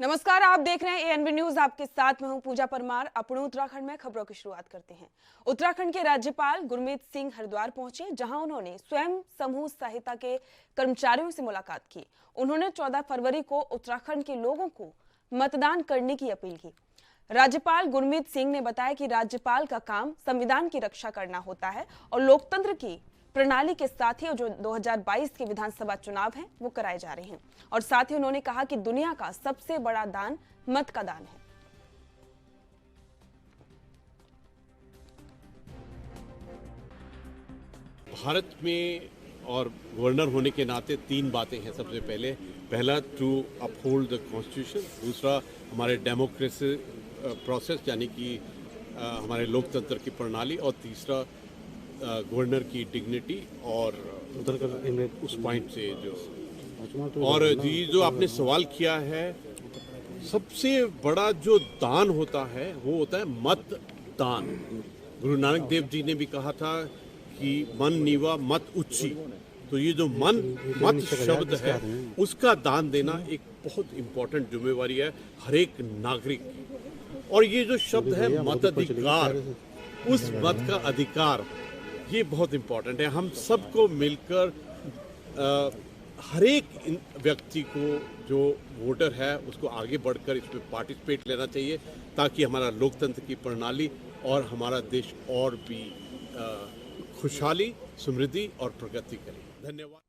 नमस्कार, आप देख रहे हैं एएनबी न्यूज। आपके साथ मैं हूं पूजा परमार। अपने उत्तराखंड में खबरों की शुरुआत करते हैं। उत्तराखंड के राज्यपाल गुरमीत सिंह हरिद्वार पहुंचे, जहां उन्होंने स्वयं समूह सहायता के कर्मचारियों से मुलाकात की। उन्होंने 14 फरवरी को उत्तराखंड के लोगों को मतदान करने की अपील की। राज्यपाल गुरमीत सिंह ने बताया कि राज्यपाल का काम संविधान की रक्षा करना होता है और लोकतंत्र की प्रणाली के साथ ही जो 2022 के विधानसभा चुनाव हैं वो कराए जा रहे हैं। और साथ ही उन्होंने कहा कि दुनिया का सबसे बड़ा दान मत का दान है। भारत में और गवर्नर होने के नाते तीन बातें हैं। सबसे पहला टू अपहोल्ड द कॉन्स्टिट्यूशन, दूसरा हमारे डेमोक्रेसी प्रोसेस यानी कि हमारे लोकतंत्र की प्रणाली, और तीसरा गवर्नर की डिग्निटी। और उस पॉइंट से और ये जो आपने सवाल किया है, सबसे बड़ा जो दान होता है वो होता है मतदान। गुरु नानक देव जी ने भी कहा था कि मन नीवा मत ऊंची। तो ये जो मत शब्द है उसका दान देना एक बहुत इंपॉर्टेंट जिम्मेवारी है हर एक नागरिक की। और ये जो शब्द है मताधिकार, उस मत का अधिकार, ये बहुत इंपॉर्टेंट है। हम सबको मिलकर हर एक व्यक्ति को जो वोटर है उसको आगे बढ़कर इसमें पार्टिसिपेट लेना चाहिए, ताकि हमारा लोकतंत्र की प्रणाली और हमारा देश और भी खुशहाली, समृद्धि और प्रगति करे। धन्यवाद।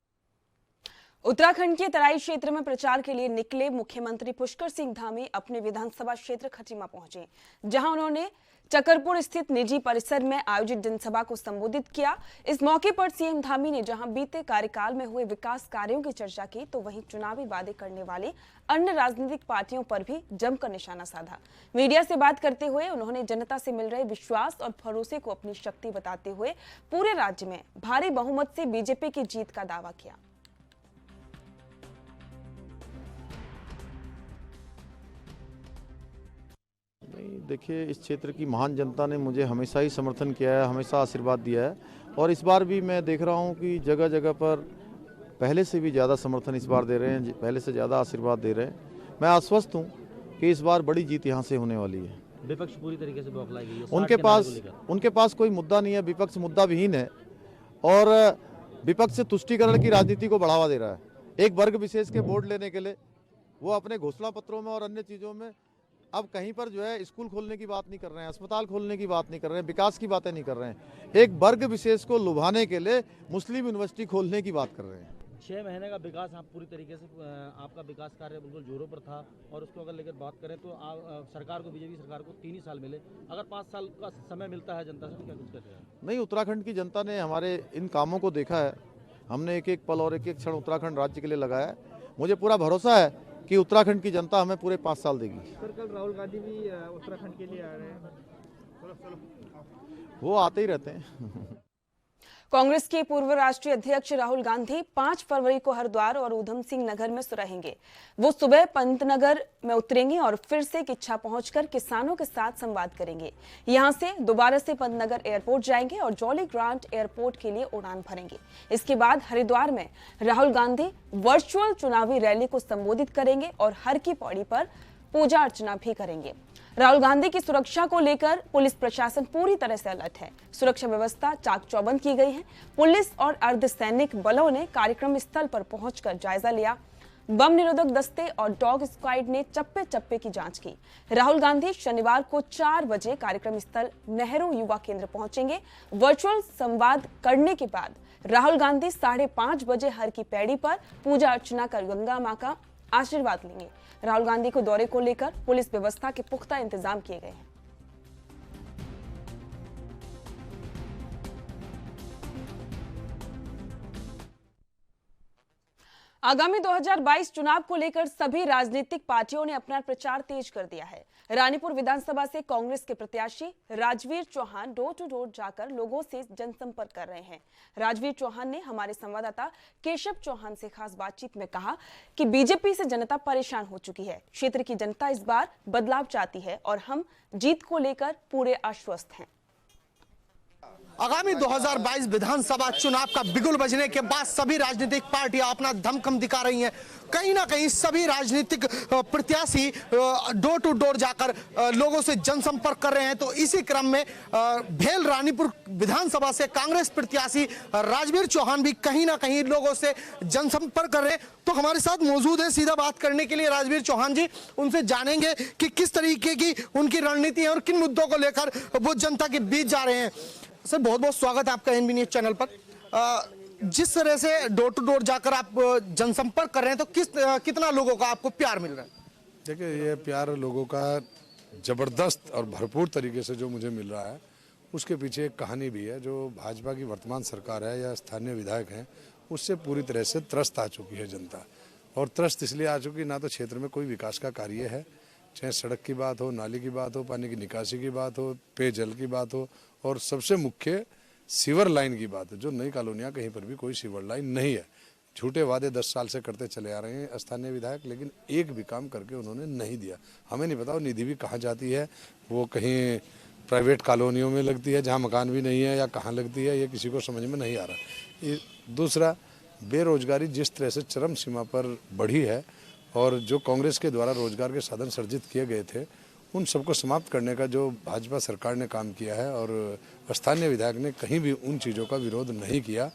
उत्तराखंड के तराई क्षेत्र में प्रचार के लिए निकले मुख्यमंत्री पुष्कर सिंह धामी अपने विधानसभा क्षेत्र खटीमा पहुंचे, जहां उन्होंने चकरपुर स्थित निजी परिसर में आयोजित जनसभा को संबोधित किया। इस मौके पर सीएम धामी ने जहां बीते कार्यकाल में हुए विकास कार्यों की चर्चा की, तो वहीं चुनावी वादे करने वाले अन्य राजनीतिक पार्टियों पर भी जमकर निशाना साधा। मीडिया से बात करते हुए उन्होंने जनता से मिल रहे विश्वास और भरोसे को अपनी शक्ति बताते हुए पूरे राज्य में भारी बहुमत से बीजेपी की जीत का दावा किया। देखिए, इस क्षेत्र की महान जनता ने मुझे हमेशा ही समर्थन किया है, हमेशा आशीर्वाद दिया है, और इस बार भी मैं देख रहा हूं कि जगह जगह पर पहले से भी ज़्यादा समर्थन इस बार दे रहे हैं, पहले से ज़्यादा आशीर्वाद दे रहे हैं। मैं आश्वस्त हूं कि इस बार बड़ी जीत यहां से होने वाली है। विपक्ष पूरी तरीके से बौखलाई गई है। उनके पास कोई मुद्दा नहीं है। विपक्ष मुद्दा विहीन है और विपक्ष से तुष्टीकरण की राजनीति को बढ़ावा दे रहा है। एक वर्ग विशेष के वोट लेने के लिए वो अपने घोषणा पत्रों में और अन्य चीज़ों में अब कहीं पर जो है स्कूल खोलने की बात नहीं कर रहे हैं, अस्पताल खोलने की बात नहीं कर रहे हैं, विकास की बातें नहीं कर रहे हैं। एक वर्ग विशेष को लुभाने के लिए मुस्लिम यूनिवर्सिटी खोलने की बात कर रहे हैं। 6 महीने का विकास आप पूरी तरीके से आपका विकास कार्य बिल्कुल जोरों पर था, और उसको अगर लेकर बात करें तो सरकार को, बीजेपी सरकार को 3 ही साल मिले। अगर 5 साल का समय मिलता है जनता से तो क्या कुछ कहते हैं? नहीं, उत्तराखंड की जनता ने हमारे इन कामों को देखा है। हमने एक एक पल और एक एक क्षण उत्तराखंड राज्य के लिए लगाया है। मुझे पूरा भरोसा है कि उत्तराखंड की जनता हमें पूरे 5 साल देगी। सर, कल राहुल गांधी भी उत्तराखंड के लिए आ रहे हैं। वो आते ही रहते हैं। कांग्रेस के पूर्व राष्ट्रीय अध्यक्ष राहुल गांधी 5 फरवरी को हरिद्वार और ऊधम सिंह नगर में रहेंगे। वो सुबह पंतनगर में उतरेंगे और फिर से किच्छा पहुंचकर किसानों के साथ संवाद करेंगे। यहां से दोबारा से पंतनगर एयरपोर्ट जाएंगे और जॉली ग्रांट एयरपोर्ट के लिए उड़ान भरेंगे। इसके बाद हरिद्वार में राहुल गांधी वर्चुअल चुनावी रैली को संबोधित करेंगे और हर की पौड़ी पर पूजा अर्चना भी करेंगे। राहुल गांधी की सुरक्षा को लेकर पुलिस प्रशासन पूरी तरह से अलर्ट है। सुरक्षा व्यवस्था चाक चौबंद की गई है। पुलिस और अर्धसैनिक बलों ने कार्यक्रम स्थल पर पहुंचकर जायजा लिया। बम निरोधक दस्ते और डॉग स्क्वाड ने चप्पे चप्पे की जांच की। राहुल गांधी शनिवार को 4 बजे कार्यक्रम स्थल नेहरू युवा केंद्र पहुंचेंगे। वर्चुअल संवाद करने के बाद राहुल गांधी 5:30 बजे हर की पैड़ी पर पूजा अर्चना कर गंगा मां का आशीर्वाद लेंगे। राहुल गांधी को दौरे को लेकर पुलिस व्यवस्था के पुख्ता इंतजाम किए गए हैं। आगामी 2022 चुनाव को लेकर सभी राजनीतिक पार्टियों ने अपना प्रचार तेज कर दिया है। रानीपुर विधानसभा से कांग्रेस के प्रत्याशी Rajveer Chauhan door to door जाकर लोगों से जनसंपर्क कर रहे हैं। राजवीर चौहान ने हमारे संवाददाता केशव चौहान से खास बातचीत में कहा कि बीजेपी से जनता परेशान हो चुकी है। क्षेत्र की जनता इस बार बदलाव चाहती है और हम जीत को लेकर पूरे आश्वस्त हैं। आगामी 2022 विधानसभा चुनाव का बिगुल बजने के बाद सभी राजनीतिक पार्टियां अपना दमखम दिखा रही हैं। कहीं ना कहीं सभी राजनीतिक प्रत्याशी डोर टू डोर जाकर लोगों से जनसंपर्क कर रहे हैं। तो इसी क्रम में भेल रानीपुर विधानसभा से कांग्रेस प्रत्याशी राजवीर चौहान भी कहीं ना कहीं लोगों से जनसंपर्क कर रहे हैं। तो हमारे साथ मौजूद है सीधा बात करने के लिए राजवीर चौहान जी। उनसे जानेंगे कि किस तरीके की उनकी रणनीति है और किन मुद्दों को लेकर वो जनता के बीच जा रहे हैं। सर, बहुत बहुत स्वागत है आपका एनबी न्यूज चैनल पर। जिस तरह से डोर टू डोर जाकर आप जनसंपर्क कर रहे हैं, तो कितना लोगों का आपको प्यार मिल रहा है? देखिए, ये प्यार लोगों का जबरदस्त और भरपूर तरीके से जो मुझे मिल रहा है, उसके पीछे एक कहानी भी है। जो भाजपा की वर्तमान सरकार है या स्थानीय विधायक हैं, उससे पूरी तरह से त्रस्त आ चुकी है जनता। और त्रस्त इसलिए आ चुकी, ना तो क्षेत्र में कोई विकास का कार्य है, चाहे सड़क की बात हो, नाली की बात हो, पानी की निकासी की बात हो, पेयजल की बात हो, और सबसे मुख्य सीवर लाइन की बात है। जो नई कॉलोनियाँ, कहीं पर भी कोई सीवर लाइन नहीं है। झूठे वादे 10 साल से करते चले आ रहे हैं स्थानीय विधायक, लेकिन एक भी काम करके उन्होंने नहीं दिया। हमें नहीं पता वो निधि भी कहाँ जाती है, वो कहीं प्राइवेट कॉलोनियों में लगती है जहाँ मकान भी नहीं है, या कहाँ लगती है, ये किसी को समझ में नहीं आ रहा। दूसरा, बेरोजगारी जिस तरह से चरम सीमा पर बढ़ी है, और जो कांग्रेस के द्वारा रोजगार के साधन सर्जित किए गए थे, उन सबको समाप्त करने का जो भाजपा सरकार ने काम किया है, और स्थानीय विधायक ने कहीं भी उन चीज़ों का विरोध नहीं किया।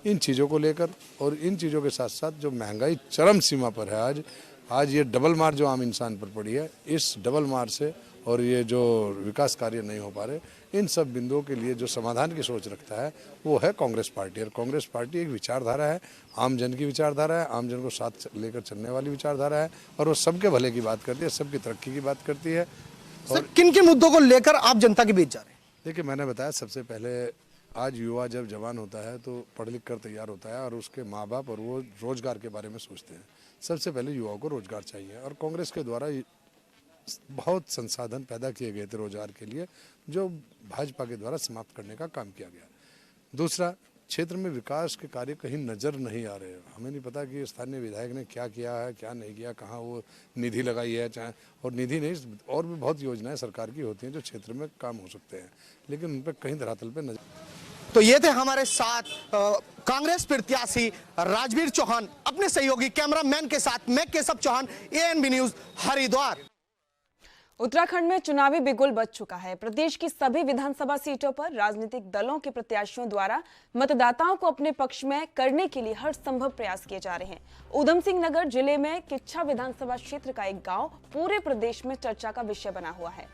इन चीज़ों को लेकर, और इन चीज़ों के साथ साथ जो महंगाई चरम सीमा पर है, आज ये डबल मार जो आम इंसान पर पड़ी है, इस डबल मार से, और ये जो विकास कार्य नहीं हो पा रहे, इन सब बिंदुओं के लिए जो समाधान की सोच रखता है वो है कांग्रेस पार्टी। और कांग्रेस पार्टी एक विचारधारा है, आम जन की विचारधारा है, आम जन को साथ लेकर चलने वाली विचारधारा है, और वो सबके भले की बात करती है, सबकी तरक्की की बात करती है। और किन किन मुद्दों को लेकर आप जनता के बीच जा रहे हैं? देखिए, मैंने बताया, सबसे पहले आज युवा जब जवान होता है तो पढ़ लिख कर तैयार होता है, और उसके माँ बाप और वो रोजगार के बारे में सोचते हैं। सबसे पहले युवाओं को रोजगार चाहिए, और कांग्रेस के द्वारा बहुत संसाधन पैदा किए गए थे रोजगार के लिए, जो भाजपा के द्वारा समाप्त करने का काम किया गया। दूसरा, क्षेत्र में विकास के कार्य कहीं नज़र नहीं आ रहे। हमें नहीं पता कि स्थानीय विधायक ने क्या किया है, क्या नहीं किया, कहाँ वो निधि लगाई है, चाहे, और निधि नहीं, और भी बहुत योजनाएं सरकार की होती हैं जो क्षेत्र में काम हो सकते हैं, लेकिन उन पर कहीं धरातल पर नजर। तो ये थे हमारे साथ कांग्रेस प्रत्याशी राजवीर चौहान। अपने सहयोगी कैमरामैन के साथ मैं केशव चौहान, एएनबी न्यूज, हरिद्वार। उत्तराखंड में चुनावी बिगुल बज चुका है। प्रदेश की सभी विधानसभा सीटों पर राजनीतिक दलों के प्रत्याशियों द्वारा मतदाताओं को अपने पक्ष में करने के लिए हर संभव प्रयास किए जा रहे हैं। उधम सिंह नगर जिले में किच्छा विधानसभा क्षेत्र का एक गांव पूरे प्रदेश में चर्चा का विषय बना हुआ है।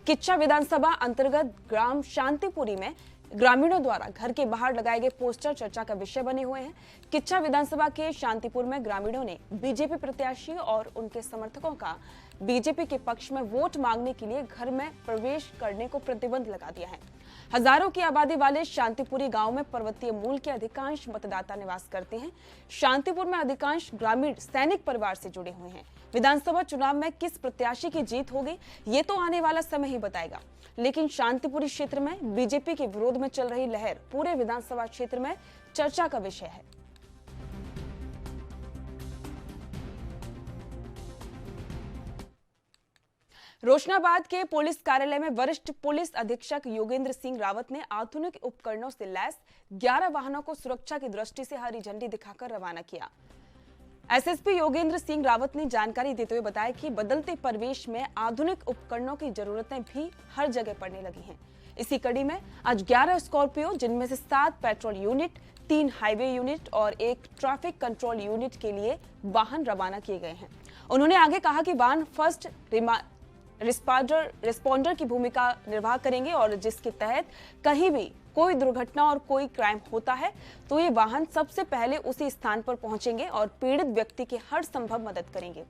किच्छा विधानसभा अंतर्गत ग्राम शांतिपुरी में ग्रामीणों द्वारा घर के बाहर लगाए गए पोस्टर चर्चा का विषय बने हुए हैं। किच्छा विधानसभा के शांतिपुर में ग्रामीणों ने बीजेपी प्रत्याशी और उनके समर्थकों का बीजेपी के पक्ष में वोट मांगने के लिए घर में प्रवेश करने को प्रतिबंध लगा दिया है। हजारों की आबादी वाले शांतिपुरी गांव में पर्वतीय मूल के अधिकांश मतदाता निवास करते हैं। शांतिपुर में अधिकांश ग्रामीण सैनिक परिवार से जुड़े हुए हैं। विधानसभा चुनाव में किस प्रत्याशी की जीत होगी, ये तो आने वाला समय ही बताएगा, लेकिन शांतिपुरी क्षेत्र में बीजेपी के विरोध में चल रही लहर पूरे विधानसभा क्षेत्र में चर्चा का विषय है। रोशनाबाद के पुलिस कार्यालय में वरिष्ठ पुलिस अधीक्षक योगेंद्र सिंह रावत ने आधुनिक उपकरणों से लैस 11 वाहनों को सुरक्षा की दृष्टि से हरी झंडी दिखाकर रवाना किया। एसएसपी योगेंद्र सिंह रावत ने जानकारी देते हुए बताया कि बदलते परिवेश में आधुनिक उपकरणों की जरूरतें भी हर जगह पड़ने लगी हैं। इसी कड़ी में आज 11 स्कॉर्पियो, जिनमें से 7 पेट्रोल यूनिट, 3 हाईवे यूनिट और 1 ट्रैफिक कंट्रोल यूनिट के लिए वाहन रवाना किए गए हैं। उन्होंने आगे कहा कि वाहन फर्स्ट रिस्पॉन्डर की भूमिका निर्वाह करेंगे और जिसके तहत कहीं भी कोई दुर्घटना और कोई क्राइम होता है तो ये वाहन सबसे पहले उसी स्थान पर पहुंचेंगे और पीड़ित व्यक्ति की हर संभव मदद करेंगे।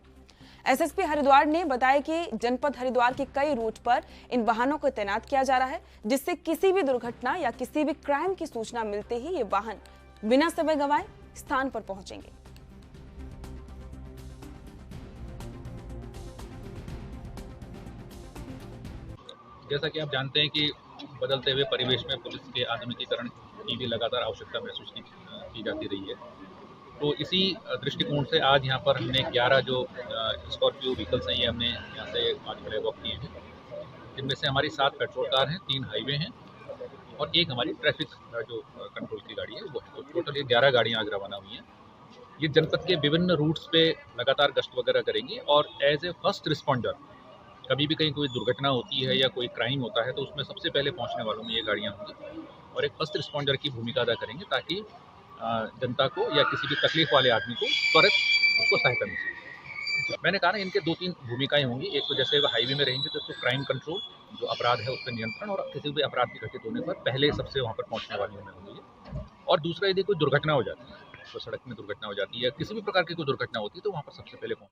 एसएसपी हरिद्वार ने बताया कि जनपद हरिद्वार के कई रूट पर इन वाहनों को तैनात किया जा रहा है, जिससे किसी भी दुर्घटना या किसी भी क्राइम की सूचना मिलते ही ये वाहन बिना समय गंवाए स्थान पर पहुंचेंगे। जैसा कि आप जानते हैं कि बदलते हुए परिवेश में पुलिस के आधुनिकीकरण की भी लगातार आवश्यकता महसूस की जाती रही है। तो इसी दृष्टिकोण से आज यहाँ पर हमने 11 जो स्कॉर्पियो व्हीकल्स हैं ये हमने यहाँ से आज फ्लैग ऑफ किए हैं, जिनमें से हमारी 7 पेट्रोल कार हैं, 3 हाईवे हैं और एक हमारी ट्रैफिक जो कंट्रोल की गाड़ी है वो है। तो टोटल ये 11 गाड़ियाँ आज रवाना हुई हैं। ये जनपद के विभिन्न रूट्स पे लगातार गश्त वगैरह करेंगी और एज ए फर्स्ट रिस्पॉन्डर कभी भी कहीं कोई दुर्घटना होती है या कोई क्राइम होता है तो उसमें सबसे पहले पहुंचने वालों में ये गाड़ियां होंगी और एक फर्स्ट रिस्पॉन्डर की भूमिका अदा करेंगे ताकि जनता को या किसी भी तकलीफ वाले आदमी को त्वरित उसको सहायता मिल सके। मैंने कहा ना, इनके 2-3 भूमिकाएं होंगी। एक तो जैसे हाईवे में रहेंगे तो क्राइम कंट्रोल, जो अपराध है उस पर नियंत्रण, और किसी भी अपराध के घटित होने पर पहले सबसे वहाँ पर पहुँचने वाली में होंगी। और दूसरा, यदि कोई दुर्घटना हो जाती है, तो सड़क में दुर्घटना हो जाती है, किसी भी प्रकार की कोई दुर्घटना होती है तो वहाँ पर सबसे पहले पहुँच।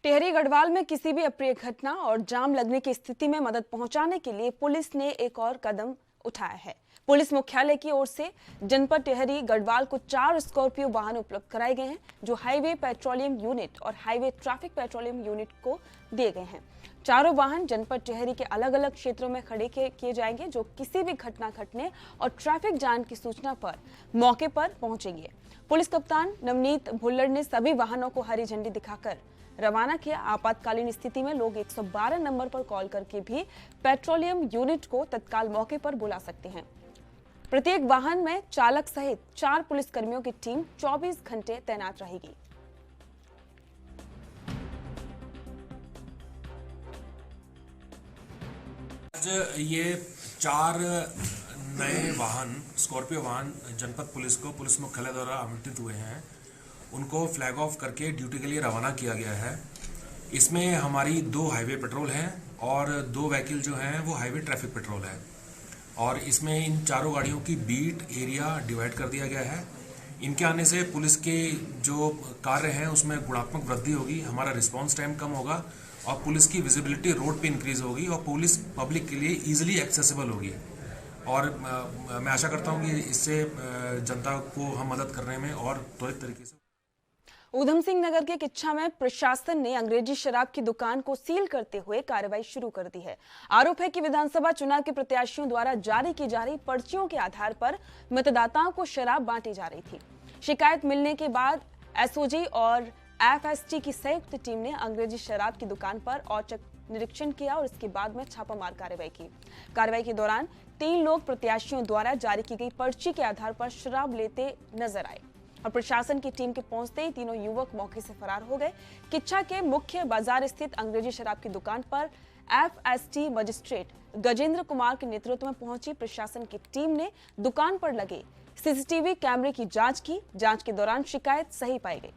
टिहरी गढ़वाल में किसी भी अप्रिय घटना और जाम लगने की स्थिति में मदद पहुंचाने के लिए पुलिस ने एक और कदम उठाया है। पुलिस मुख्यालय की ओर से जनपद टिहरी गढ़वाल को 4 स्कॉर्पियो वाहन उपलब्ध कराए गए हैं, जो हाईवे पेट्रोलियम यूनिट और हाईवे ट्रैफिक पेट्रोलियम यूनिट को दिए गए हैं। चारों वाहन जनपद टिहरी के अलग अलग क्षेत्रों में खड़े किए जाएंगे, जो किसी भी घटना घटने और ट्रैफिक जाम की सूचना पर मौके पर पहुंचेंगे। पुलिस कप्तान नवनीत भुल्लर ने सभी वाहनों को हरी झंडी दिखाकर रवाना किया। आपातकालीन स्थिति में लोग 112 नंबर पर कॉल करके भी पेट्रोलियम यूनिट को तत्काल मौके पर बुला सकते हैं। प्रत्येक वाहन में चालक सहित 4 पुलिसकर्मियों की टीम 24 घंटे तैनात रहेगी। आज ये 4 नए वाहन, स्कॉर्पियो वाहन जनपद पुलिस को पुलिस मुख्यालय द्वारा आवंटित हुए हैं। उनको फ्लैग ऑफ करके ड्यूटी के लिए रवाना किया गया है। इसमें हमारी 2 हाईवे पेट्रोल हैं और 2 व्हीकल जो हैं वो हाईवे ट्रैफिक पेट्रोल है। और इसमें इन चारों गाड़ियों की बीट एरिया डिवाइड कर दिया गया है। इनके आने से पुलिस के जो कार्य हैं उसमें गुणात्मक वृद्धि होगी, हमारा रिस्पांस टाइम कम होगा और पुलिस की विजिबिलिटी रोड पे इंक्रीज होगी और पुलिस पब्लिक के लिए इजीली एक्सेसिबल होगी। और मैं आशा करता हूं कि इससे जनता को हम मदद करने में और त्वरित तरीके से। ऊधम सिंह नगर के किच्छा में प्रशासन ने अंग्रेजी शराब की दुकान को सील करते हुए कार्रवाई शुरू कर दी है। आरोप है कि विधानसभा चुनाव के प्रत्याशियों द्वारा जारी की जा रही पर्चियों के आधार पर मतदाताओं को शराब बांटी जा रही थी। शिकायत मिलने के बाद एसओजी और एफएसटी की संयुक्त टीम ने अंग्रेजी शराब की दुकान पर औचक निरीक्षण किया और इसके बाद में छापामार कार्रवाई की। कार्रवाई के दौरान 3 लोग प्रत्याशियों द्वारा जारी की गई पर्ची के आधार पर शराब लेते नजर आए और प्रशासन की टीम के पहुंचते ही तीनों युवक मौके से फरार हो गए। किच्छा के मुख्य बाजार स्थित अंग्रेजी शराब की दुकान पर एफएसटी मजिस्ट्रेट गजेंद्र कुमार के नेतृत्व में पहुंची प्रशासन की टीम ने दुकान पर लगे सीसीटीवी कैमरे की जांच की। जांच के दौरान शिकायत सही पाई गई।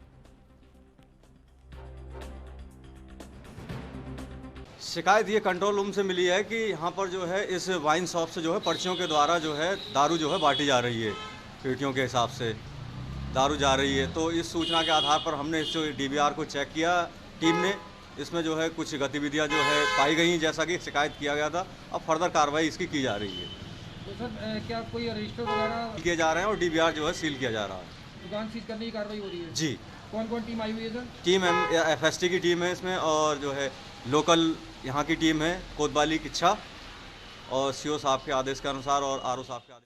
शिकायत ये कंट्रोल रूम से मिली है कि यहाँ पर जो है इस वाइन शॉप से जो है पर्चियों के द्वारा जो है दारू जो है बांटी जा रही है, पेटियों के हिसाब से दारू जा रही है। तो इस सूचना के आधार पर हमने इस डीवीआर को चेक किया टीम ने। इसमें जो है कुछ गतिविधियां जो है पाई गई जैसा कि शिकायत किया गया था। अब फर्दर कार्रवाई इसकी की जा रही है। तो सर क्या कोई रजिस्टर वगैरह किए जा रहे हैं और डीवीआर जो है सील किया जा रहा है। दुकान सील करने की कार्रवाई हो रही है जी। कौन कौन टीम आई हुई है सर? टीम एफएसटी की टीम है इसमें और जो है लोकल यहाँ की टीम है कोतवाली किच्छा और सीओ साहब के आदेश के अनुसार और आरओ साहब के आदेश।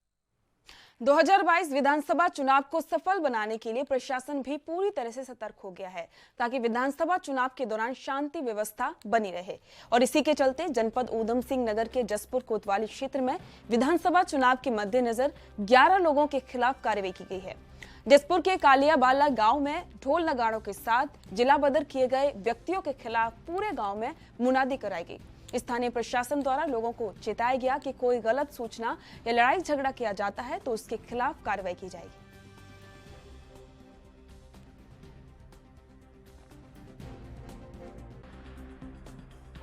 2022 विधानसभा चुनाव को सफल बनाने के लिए प्रशासन भी पूरी तरह से सतर्क हो गया है ताकि विधानसभा चुनाव के दौरान शांति व्यवस्था बनी रहे। और इसी के चलते जनपद ऊधम सिंह नगर के जसपुर कोतवाली क्षेत्र में विधानसभा चुनाव के मद्देनजर 11 लोगों के खिलाफ कार्रवाई की गई है। जसपुर के कालियाबाला गांव में ढोल नगाड़ों के साथ जिला बदर किए गए व्यक्तियों के खिलाफ पूरे गांव में मुनादी कराई गई। स्थानीय प्रशासन द्वारा लोगों को चेताया गया कि कोई गलत सूचना या लड़ाई झगड़ा किया जाता है तो उसके खिलाफ कार्रवाई की जाएगी।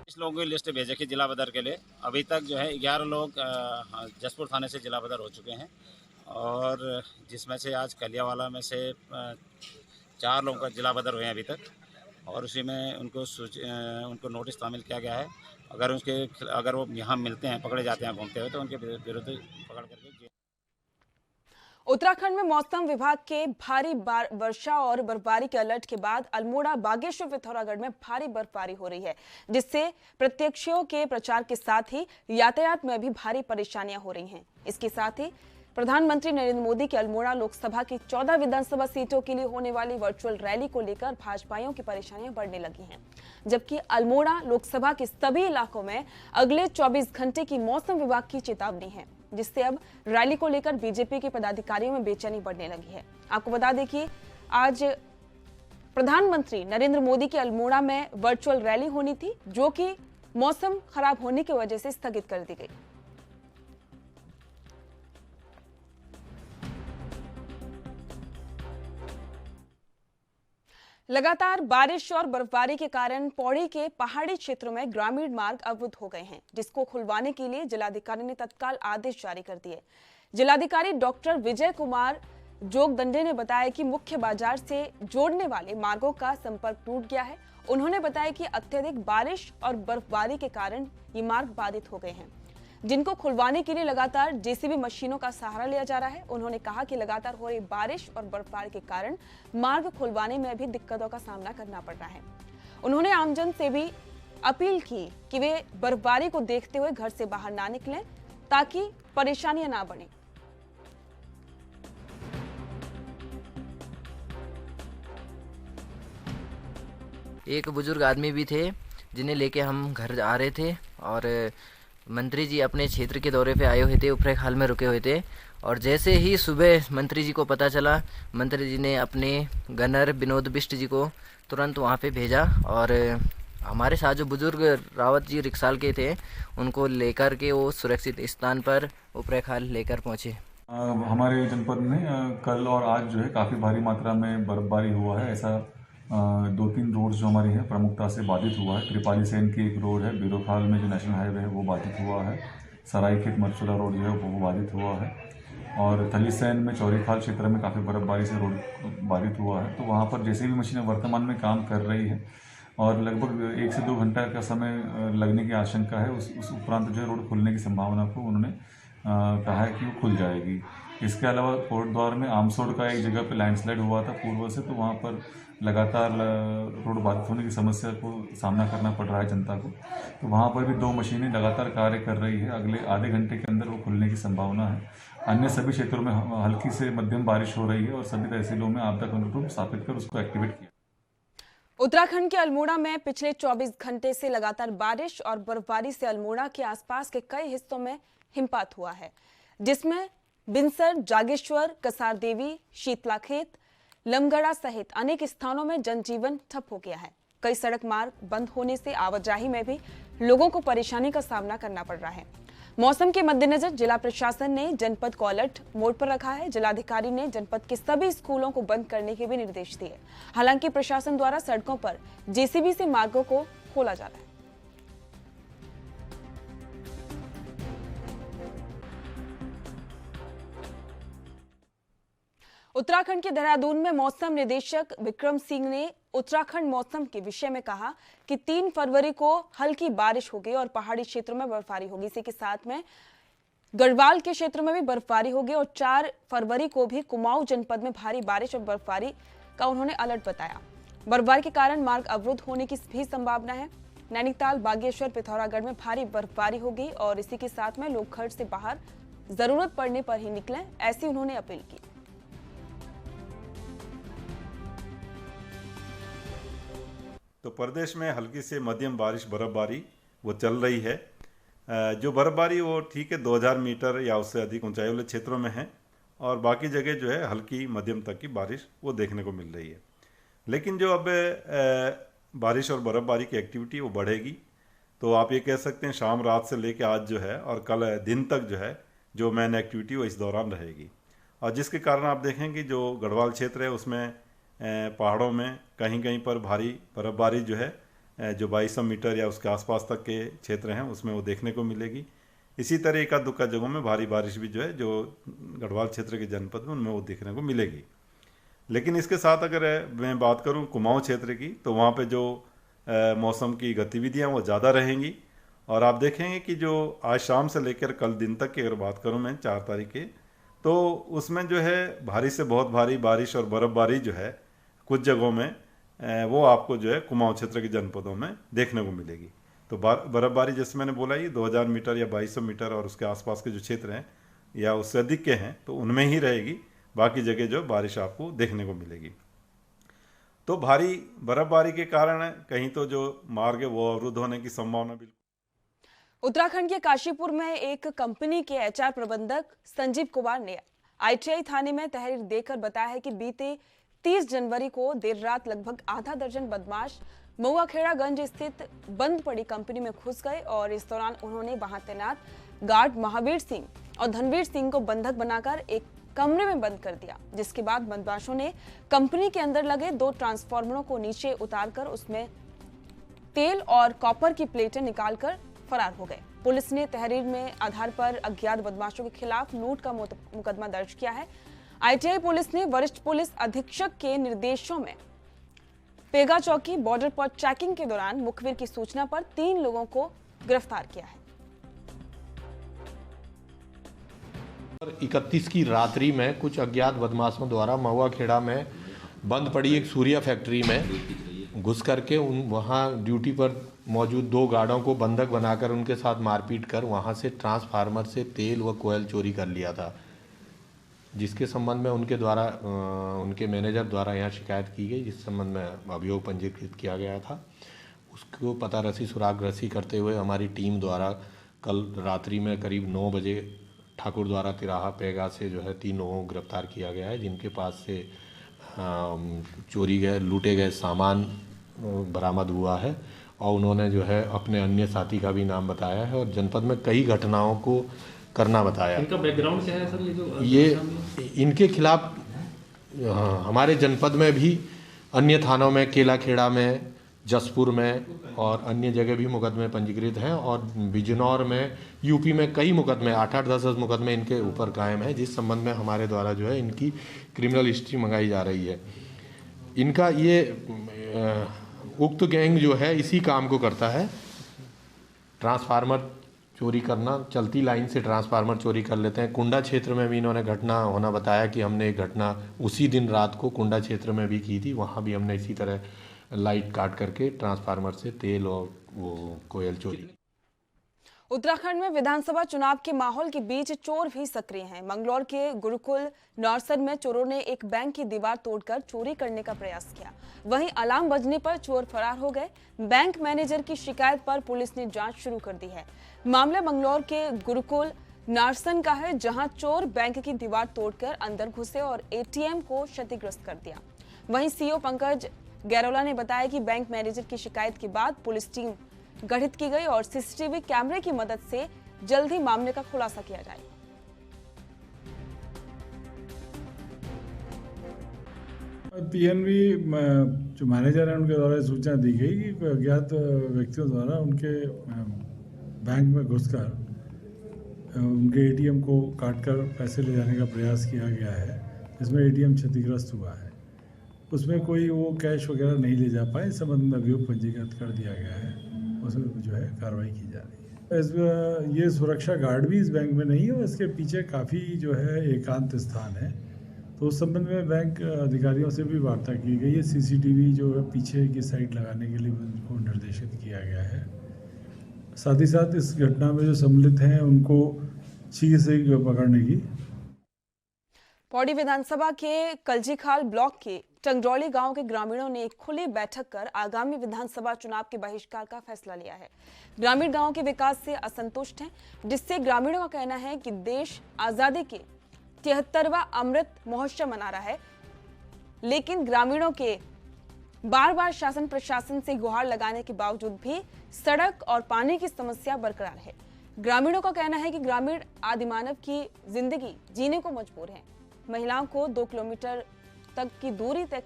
इस लोगों की लिस्ट भेजे की जिला बदर के लिए अभी तक जो है 11 लोग जसपुर थाने से जिला बदर हो चुके हैं और जिसमें से आज कलियावाला में से 4 लोगों का जिला बदर हुए हैं अभी तक और उसी में उनको नोटिस शामिल किया गया है। अगर वो यहाँ मिलते हैं, पकड़े जाते हैं घूमते हुए तो उनके विरुद्ध पकड़ करके। उत्तराखंड में मौसम विभाग के भारी वर्षा और बर्फबारी के अलर्ट के बाद अल्मोड़ा, बागेश्वर, पिथौरागढ़ में भारी बर्फबारी हो रही है, जिससे प्रत्याशियों के प्रचार के साथ ही यातायात में भी भारी परेशानियां हो रही हैं। इसके साथ ही प्रधानमंत्री नरेंद्र मोदी की अल्मोड़ा लोकसभा की 14 विधानसभा सीटों के लिए होने वाली वर्चुअल रैली को लेकर भाजपाइयों की परेशानियां बढ़ने लगी हैं, जबकि अल्मोड़ा लोकसभा के सभी इलाकों में अगले 24 घंटे की मौसम विभाग की चेतावनी है, जिससे अब रैली को लेकर बीजेपी के पदाधिकारियों में बेचैनी बढ़ने लगी है। आपको बता दें कि आज प्रधानमंत्री नरेंद्र मोदी की अल्मोड़ा में वर्चुअल रैली होनी थी, जो कि मौसम खराब होने की वजह से स्थगित कर दी गई। लगातार बारिश और बर्फबारी के कारण पौड़ी के पहाड़ी क्षेत्रों में ग्रामीण मार्ग अवरुद्ध हो गए हैं, जिसको खुलवाने के लिए जिलाधिकारी ने तत्काल आदेश जारी कर दिए। जिलाधिकारी डॉक्टर विजय कुमार जोगदंडे ने बताया कि मुख्य बाजार से जोड़ने वाले मार्गों का संपर्क टूट गया है। उन्होंने बताया कि अत्यधिक बारिश और बर्फबारी के कारण ये मार्ग बाधित हो गए हैं, जिनको खुलवाने के लिए लगातार जेसीबी मशीनों का सहारा लिया जा रहा है। उन्होंने कहा कि लगातार हो रही बारिश और बर्फबारी के कारण मार्ग खुलवाने में भी दिक्कतों का सामना करना पड़ रहा है। उन्होंने आमजन से भी अपील की कि वे बर्फबारी को देखते हुए घर से बाहर ना निकलें, ताकि परेशानियां ना बढ़ें। एक बुजुर्ग आदमी भी थे जिन्हें लेके हम घर आ रहे थे, और मंत्री जी अपने क्षेत्र के दौरे पे आए हुए थे, उपरेख हाल में रुके हुए थे। और जैसे ही सुबह मंत्री जी को पता चला, मंत्री जी ने अपने गनर विनोद बिष्ट जी को तुरंत वहाँ पे भेजा, और हमारे साथ जो बुजुर्ग रावत जी रिक्साल के थे, उनको लेकर के वो सुरक्षित स्थान पर उपरेख हाल लेकर पहुँचे। हमारे जनपद में कल और आज जो है काफ़ी भारी मात्रा में बर्फबारी हुआ है। ऐसा 2-3 रोड जो हमारी हैं प्रमुखता से बाधित हुआ है। त्रिपाली सेन की एक रोड है, बीरोखाल में जो नेशनल हाईवे है वो बाधित हुआ है। सरायखेत मरचुला रोड जो है वो बाधित हुआ है, और थलीसैन में चौरीखाल क्षेत्र में काफ़ी बर्फबारी से रोड बाधित हुआ है। तो वहाँ पर जैसे भी मशीनें वर्तमान में काम कर रही है, और लगभग 1 से 2 घंटा का समय लगने की आशंका है। उस उपरांत जो है रोड खुलने की संभावना को उन्होंने कहा है कि वो खुल जाएगी। इसके अलावा कोट द्वार में आमसोड़ का एक जगह पे लैंडस्लाइड हुआ था पूर्व से, तो वहाँ पर लगातार रोड बाधित होने की समस्या को सामना करना पड़ रहा है जनता को। तो वहाँ पर भी 2 मशीनें लगातार कार्य कर रही है। अगले आधे घंटे के अंदर वो खुलने की संभावना है। अन्य सभी क्षेत्रों में हल्की से मध्यम बारिश हो रही है, और सभी तहसीलों में आपदा कंट्रोल रूम स्थापित कर उसको एक्टिवेट किया। उत्तराखंड के अल्मोड़ा में पिछले 24 घंटे से लगातार बारिश और बर्फबारी से अल्मोड़ा के आसपास के कई हिस्सों में हिमपात हुआ है, जिसमें बिनसर, जागेश्वर, कसार देवी, शीतलाखेत, लमगड़ा सहित अनेक स्थानों में जनजीवन ठप हो गया है। कई सड़क मार्ग बंद होने से आवाजाही में भी लोगों को परेशानी का सामना करना पड़ रहा है। मौसम के मद्देनजर जिला प्रशासन ने जनपद को अलर्ट मोड पर रखा है। जिलाधिकारी ने जनपद के सभी स्कूलों को बंद करने के भी निर्देश दिए। हालांकि प्रशासन द्वारा सड़कों पर जेसीबी से मार्गों को खोला जा रहा है। उत्तराखंड के देहरादून में मौसम निदेशक विक्रम सिंह ने उत्तराखंड मौसम के विषय में कहा कि 3 फरवरी को हल्की बारिश होगी और पहाड़ी क्षेत्रों में बर्फबारी होगी। इसी के साथ में गढ़वाल के क्षेत्र में भी बर्फबारी होगी, और 4 फरवरी को भी कुमाऊं जनपद में भारी बारिश और बर्फबारी का उन्होंने अलर्ट बताया। बर्फबारी के कारण मार्ग अवरुद्ध होने की भी संभावना है। नैनीताल, बागेश्वर, पिथौरागढ़ में भारी बर्फबारी होगी, और इसी के साथ में लोग घर से बाहर जरूरत पड़ने पर ही निकलें, ऐसी उन्होंने अपील की। तो प्रदेश में हल्की से मध्यम बारिश बर्फबारी वो चल रही है। जो बर्फबारी वो ठीक है 2000 मीटर या उससे अधिक ऊंचाई वाले क्षेत्रों में है, और बाकी जगह जो है हल्की मध्यम तक की बारिश वो देखने को मिल रही है। लेकिन जो अब बारिश और बर्फबारी की एक्टिविटी वो बढ़ेगी, तो आप ये कह सकते हैं शाम रात से लेकर आज जो है और कल दिन तक जो है जो मेन एक्टिविटी वो इस दौरान रहेगी। और जिसके कारण आप देखेंगे जो गढ़वाल क्षेत्र है उसमें पहाड़ों में कहीं कहीं पर भारी बर्फबारी जो है जो 2200 मीटर या उसके आसपास तक के क्षेत्र हैं उसमें वो देखने को मिलेगी। इसी तरह का दुक्का जगहों में भारी बारिश भी जो है जो गढ़वाल क्षेत्र के जनपद में उनमें वो देखने को मिलेगी। लेकिन इसके साथ अगर मैं बात करूं कुमाऊं क्षेत्र की, तो वहाँ पे जो मौसम की गतिविधियाँ वो ज़्यादा रहेंगी। और आप देखेंगे कि जो आज शाम से लेकर कल दिन तक की अगर बात करूँ मैं 4 तारीख के, तो उसमें जो है भारी से बहुत भारी बारिश और बर्फबारी जो है कुछ जगहों में वो आपको जो है कुमाऊं क्षेत्र के जनपदों में देखने को मिलेगी। तो बर्फबारी जैसे मैंने बोला ये 2000 मीटर या 2200 मीटर और उसके आसपास के जो क्षेत्र हैं या उससे अधिक के हैं तो उनमें ही रहेगी, बाकी जगह जो बारिश आपको देखने को मिलेगी। तो भारी बर्फबारी के कारण कहीं तो जो मार्ग है वो अवरुद्ध होने की संभावना बिल्कुल। उत्तराखंड के काशीपुर में एक कंपनी के एचआर प्रबंधक संजीव कुमार ने आईटीआई थाने में तहरीर देकर बताया है कि बीते 30 जनवरी को देर रात लगभग आधा दर्जन बदमाश मऊआखेड़ागंज स्थित बंद पड़ी कंपनी में घुस गए और इस दौरान उन्होंने वहां तैनात गार्ड महावीर सिंह और धनवीर सिंह को बंधक बनाकर एक कमरे में बंद कर दिया, जिसके बाद बदमाशों ने कंपनी के अंदर लगे 2 ट्रांसफार्मरों को नीचे उतारकर उसमें तेल और कॉपर की प्लेटें निकालकर फरार हो गए। पुलिस ने तहरीर में आधार पर अज्ञात बदमाशों के खिलाफ लूट का मुकदमा दर्ज किया है। आईटीआई पुलिस ने वरिष्ठ पुलिस अधीक्षक के निर्देशों में पेगा चौकी बॉर्डर पर चेकिंग के दौरान मुखबिर की सूचना पर 3 लोगों को गिरफ्तार किया है। 31 की रात्रि में कुछ अज्ञात बदमाशों द्वारा मऊआखेड़ा में बंद पड़ी एक सूर्या फैक्ट्री में घुस करके वहां ड्यूटी पर मौजूद 2 गार्डों को बंधक बनाकर उनके साथ मारपीट कर वहां से ट्रांसफार्मर से तेल व कोयल चोरी कर लिया था, जिसके संबंध में उनके द्वारा उनके मैनेजर द्वारा यहाँ शिकायत की गई, जिस संबंध में अभियोग पंजीकृत किया गया था। उसको पता रसी सुराग रसी करते हुए हमारी टीम द्वारा कल रात्रि में करीब 9 बजे ठाकुर द्वारा तिराहा पेगा से जो है 3 लोगों को गिरफ्तार किया गया है, जिनके पास से लूटे गए सामान बरामद हुआ है और उन्होंने जो है अपने अन्य साथी का भी नाम बताया है और जनपद में कई घटनाओं को करना बताया। इनका बैकग्राउंड क्या है सर? ये इनके खिलाफ हमारे जनपद में भी अन्य थानों में केलाखेड़ा में, जसपुर में और अन्य जगह भी मुकदमे पंजीकृत हैं और बिजनौर में, यूपी में कई मुकदमे 8-8, 10-10 मुकदमे इनके ऊपर कायम है, जिस संबंध में हमारे द्वारा जो है इनकी क्रिमिनल हिस्ट्री मंगाई जा रही है। इनका ये उक्त गैंग जो है इसी काम को करता है, ट्रांसफार्मर चोरी करना, चलती लाइन से ट्रांसफार्मर चोरी कर लेते हैं। कुंडा क्षेत्र में भी इन्होंने घटना होना बताया कि हमने एक घटना उसी दिन रात को कुंडा क्षेत्र में भी की थी, वहाँ भी हमने इसी तरह लाइट काट करके ट्रांसफार्मर से तेल और वो कोयल चोरी। उत्तराखंड में विधानसभा चुनाव के माहौल के बीच चोर भी सक्रिय हैं। मंगलौर के गुरुकुल नौरसर में चोरों ने एक बैंक की दीवार तोड़कर चोरी करने का प्रयास किया, वहीं अलार्म बजने पर चोर फरार हो गए। बैंक मैनेजर की शिकायत पर पुलिस ने जांच शुरू कर दी है। मामला मंगलौर के गुरुकुल नारसन का है, जहां चोर बैंक की दीवार तोड़कर अंदर घुसे और एटीएम को क्षतिग्रस्त कर दिया। वहीं सीओ पंकज गैरोला ने बताया कि बैंक मैनेजर की शिकायत के बाद पुलिस टीम गठित की गई और सीसीटीवी कैमरे की मदद से जल्द ही मामले का खुलासा किया जाएगा। पीएनबी जो मैनेजर है उनके द्वारा सूचना दी गई कि अज्ञात व्यक्तियों द्वारा उनके बैंक में घुसकर उनके एटीएम को काटकर पैसे ले जाने का प्रयास किया गया है, जिसमें एटीएम क्षतिग्रस्त हुआ है। उसमें कोई वो कैश वगैरह नहीं ले जा पाए, इस संबंध में अभियोग पंजीकृत कर दिया गया है, उसमें जो है कार्रवाई की जा रही है। ये सुरक्षा गार्ड भी इस बैंक में नहीं है और इसके पीछे काफ़ी जो है एकांत स्थान है, तो उस संबंध में बैंक अधिकारियों से भी वार्ता की गई है। सीसीटीवी जो है पीछे की साइड लगाने के लिए उनको निर्देशित किया गया है। साथ ही साथ इस घटना में जो सम्मिलित हैं उनको शीघ्र से पकड़ने की। पौड़ी विधानसभा के कलजीखाल ब्लॉक के टंगरौली गांव के ग्रामीणों ने एक खुली बैठक कर आगामी विधानसभा चुनाव के बहिष्कार का फैसला लिया है। ग्रामीण गांव के विकास से असंतुष्ट हैं, जिससे ग्रामीणों का कहना है कि देश आजादी के 73वां अमृत महोत्सव मना रहा है, लेकिन ग्रामीणों के बार बार शासन प्रशासन से गुहार लगाने के बावजूद भी सड़क और पानी की समस्या बरकरार है। ग्रामीणों का कहना है कि ग्रामीण आदिमानव की जिंदगी जीने को मजबूर हैं। महिलाओं को 2 किलोमीटर तक की दूरी तय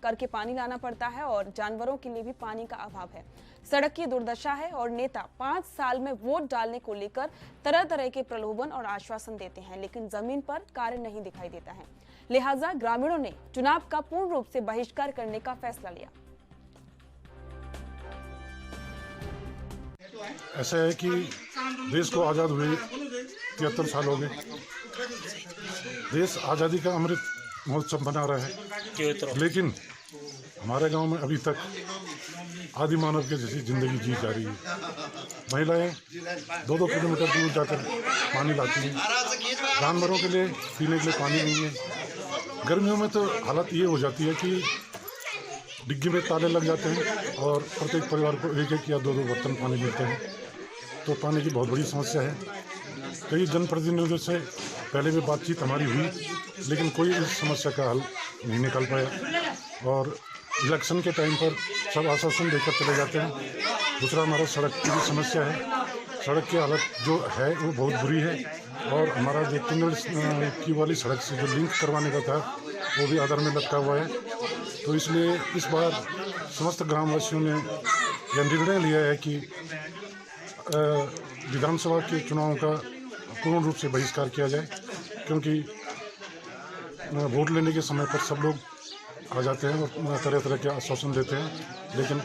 करके पानी लाना पड़ता है और जानवरों के लिए भी पानी का अभाव है। सड़क की दुर्दशा है और नेता 5 साल में वोट डालने को लेकर तरह तरह के प्रलोभन और आश्वासन देते हैं, लेकिन जमीन पर कार्य नहीं दिखाई देता है। लिहाजा ग्रामीणों ने चुनाव का पूर्ण रूप से बहिष्कार करने का फैसला लिया। ऐसा है कि देश को आज़ाद हुए 73 साल हो गए, देश आज़ादी का अमृत महोत्सव मना रहा है, लेकिन हमारे गांव में अभी तक आदि मानव के जैसी जिंदगी जी जा रही है। महिलाएं 2-2 किलोमीटर दूर जाकर पानी लाती हैं। जानवरों के लिए पीने के लिए पानी नहीं है। गर्मियों में तो हालत ये हो जाती है कि डिग्गी में ताले लग जाते हैं और प्रत्येक परिवार को 1-1 या 2-2 बर्तन पानी मिलते हैं। तो पानी की बहुत बड़ी समस्या है। कई जनप्रतिनिधियों से पहले भी बातचीत हमारी हुई, लेकिन कोई इस समस्या का हल नहीं निकाल पाया और इलेक्शन के टाइम पर सब आश्वासन देकर चले जाते हैं। दूसरा हमारा सड़क की भी समस्या है। सड़क की हालत जो है वो बहुत बुरी है और हमारा जो टनल की वाली सड़क से जो लिंक करवाने का था वो भी आधार में लटका हुआ है। तो इसलिए इस बार समस्त ग्रामवासियों ने यह निर्णय लिया है कि विधानसभा के चुनाव का पूर्ण रूप से बहिष्कार किया जाए, क्योंकि वोट लेने के समय पर सब लोग आ जाते हैं और तरह तरह के आश्वासन देते हैं, लेकिन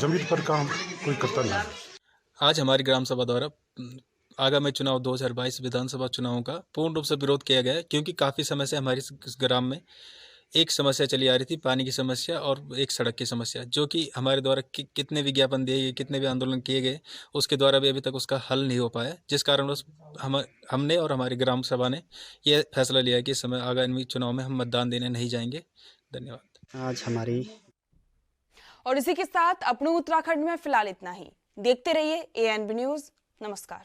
जमीन पर काम कोई करता नहीं। आज हमारी ग्राम सभा द्वारा आगामी चुनाव 2022 विधानसभा चुनावों का पूर्ण रूप से विरोध किया गया है, क्योंकि काफ़ी समय से हमारी इस ग्राम में एक समस्या चली आ रही थी, पानी की समस्या और एक सड़क की समस्या, जो कि हमारे द्वारा कितने विज्ञापन दिए गए, कितने भी आंदोलन किए गए, उसके द्वारा भी अभी तक उसका हल नहीं हो पाया, जिस कारण हमने और हमारी ग्राम सभा ने यह फैसला लिया है कि इस समय आगामी चुनाव में हम मतदान देने नहीं जाएंगे। धन्यवाद। आज हमारी और इसी के साथ अपने उत्तराखंड में फिलहाल इतना ही। देखते रहिए ANB न्यूज़। नमस्कार।